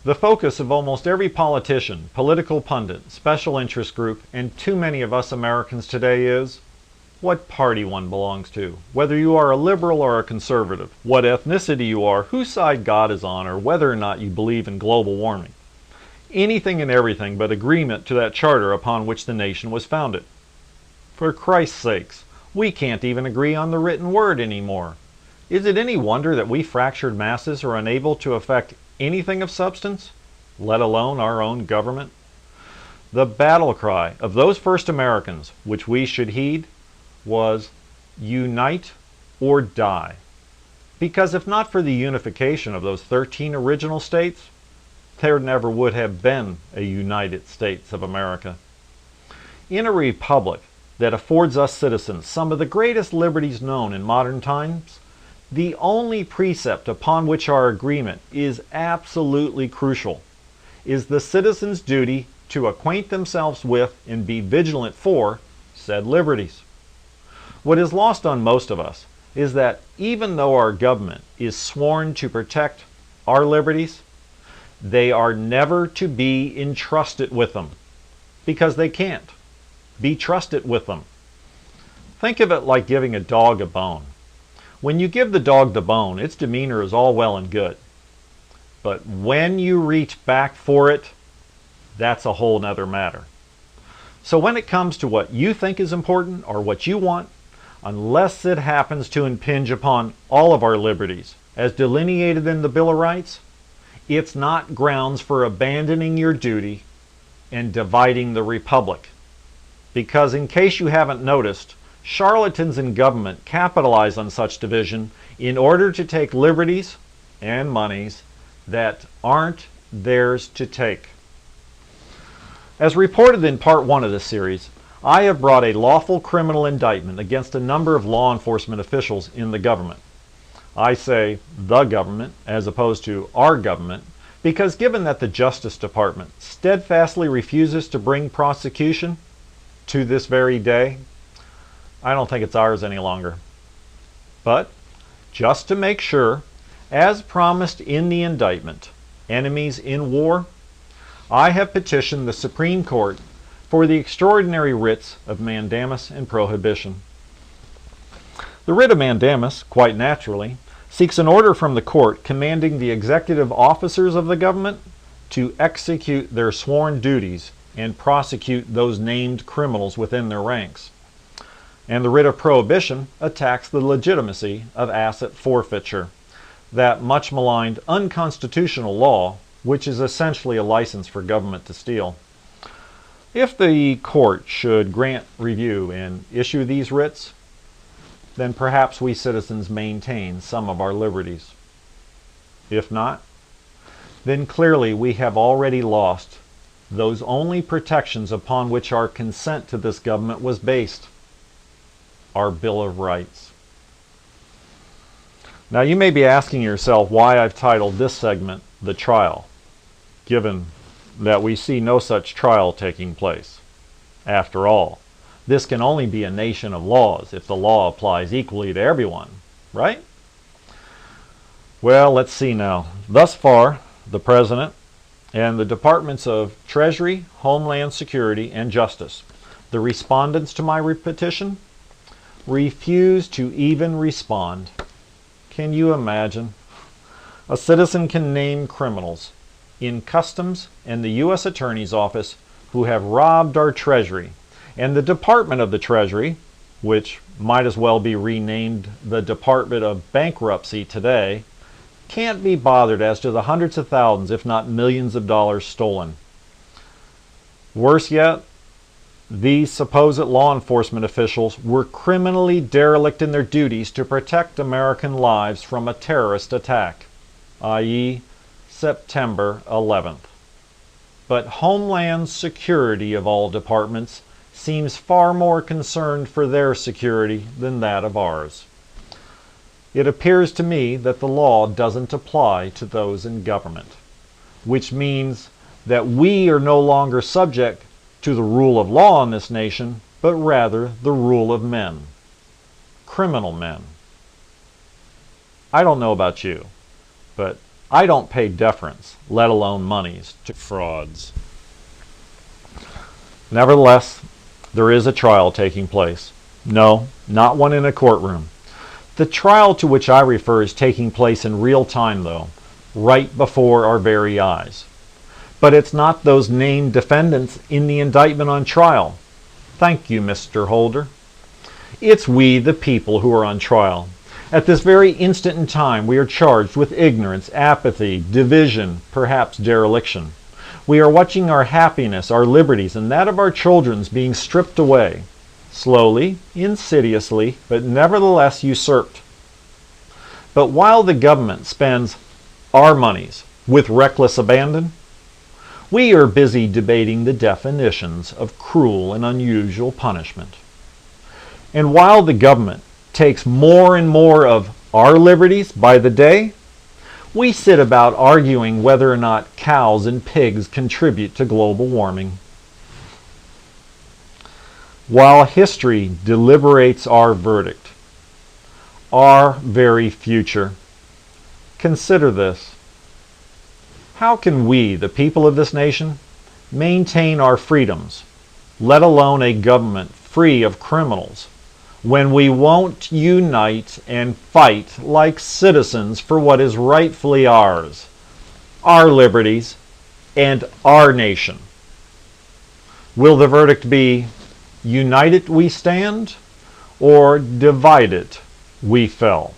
The focus of almost every politician, political pundit, special interest group, and too many of us Americans today is what party one belongs to, whether you are a liberal or a conservative, what ethnicity you are, whose side God is on, or whether or not you believe in global warming. Anything and everything but agreement to that charter upon which the nation was founded. For Christ's sakes, we can't even agree on the written word anymore. Is it any wonder that we fractured masses are unable to affect anything of substance, let alone our own government? The battle cry of those first Americans, which we should heed, was unite or die. Because if not for the unification of those 13 original states, there never would have been a United States of America. In a republic that affords us citizens some of the greatest liberties known in modern times, the only precept upon which our agreement is absolutely crucial is the citizens' duty to acquaint themselves with and be vigilant for said liberties. What is lost on most of us is that even though our government is sworn to protect our liberties, they are never to be entrusted with them, because they can't be trusted with them. Think of it like giving a dog a bone. When you give the dog the bone, its demeanor is all well and good. But when you reach back for it, that's a whole nother matter. So when it comes to what you think is important or what you want, unless it happens to impinge upon all of our liberties, as delineated in the Bill of Rights, it's not grounds for abandoning your duty and dividing the republic. Because in case you haven't noticed, charlatans in government capitalize on such division in order to take liberties and monies that aren't theirs to take. As reported in part 1 of this series, I have brought a lawful criminal indictment against a number of law enforcement officials in the government. I say the government as opposed to our government because given that the Justice Department steadfastly refuses to bring prosecution to this very day, I don't think it's ours any longer. But just to make sure, as promised in the indictment, enemies in war, I have petitioned the Supreme Court for the extraordinary writs of mandamus and prohibition. The writ of mandamus, quite naturally, seeks an order from the court commanding the executive officers of the government to execute their sworn duties and prosecute those named criminals within their ranks. And the writ of prohibition attacks the legitimacy of asset forfeiture, that much maligned unconstitutional law which is essentially a license for government to steal. If the court should grant review and issue these writs, then perhaps we citizens maintain some of our liberties. If not, then clearly we have already lost those only protections upon which our consent to this government was based, our Bill of Rights. Now you may be asking yourself why I've titled this segment The Trial, given that we see no such trial taking place. After all, this can only be a nation of laws if the law applies equally to everyone, right? Well, let's see now. Thus far, the President and the Departments of Treasury, Homeland Security, and Justice, the respondents to my petition, refuse to even respond. Can you imagine? A citizen can name criminals in Customs and the U.S. Attorney's Office who have robbed our Treasury, and the Department of the Treasury, which might as well be renamed the Department of Bankruptcy today, can't be bothered as to the hundreds of thousands, if not millions of dollars stolen. Worse yet, these supposed law enforcement officials were criminally derelict in their duties to protect American lives from a terrorist attack, i.e., September 11th. But Homeland Security, of all departments, seems far more concerned for their security than that of ours. It appears to me that the law doesn't apply to those in government, which means that we are no longer subject to the rule of law in this nation, but rather the rule of men, criminal men. I don't know about you, but I don't pay deference, let alone monies, to frauds. Nevertheless, there is a trial taking place. No, not one in a courtroom. The trial to which I refer is taking place in real time, though, right before our very eyes. But it's not those named defendants in the indictment on trial. Thank you, Mr. Holder. It's we, the people, who are on trial. At this very instant in time, we are charged with ignorance, apathy, division, perhaps dereliction. We are watching our happiness, our liberties, and that of our children's being stripped away, slowly, insidiously, but nevertheless usurped. But while the government spends our monies with reckless abandon, we are busy debating the definitions of cruel and unusual punishment. And while the government takes more and more of our liberties by the day, we sit about arguing whether or not cows and pigs contribute to global warming. While history deliberates our verdict, our very future, consider this. How can we, the people of this nation, maintain our freedoms, let alone a government free of criminals, when we won't unite and fight like citizens for what is rightfully ours, our liberties, and our nation? Will the verdict be, united we stand, or divided we fell?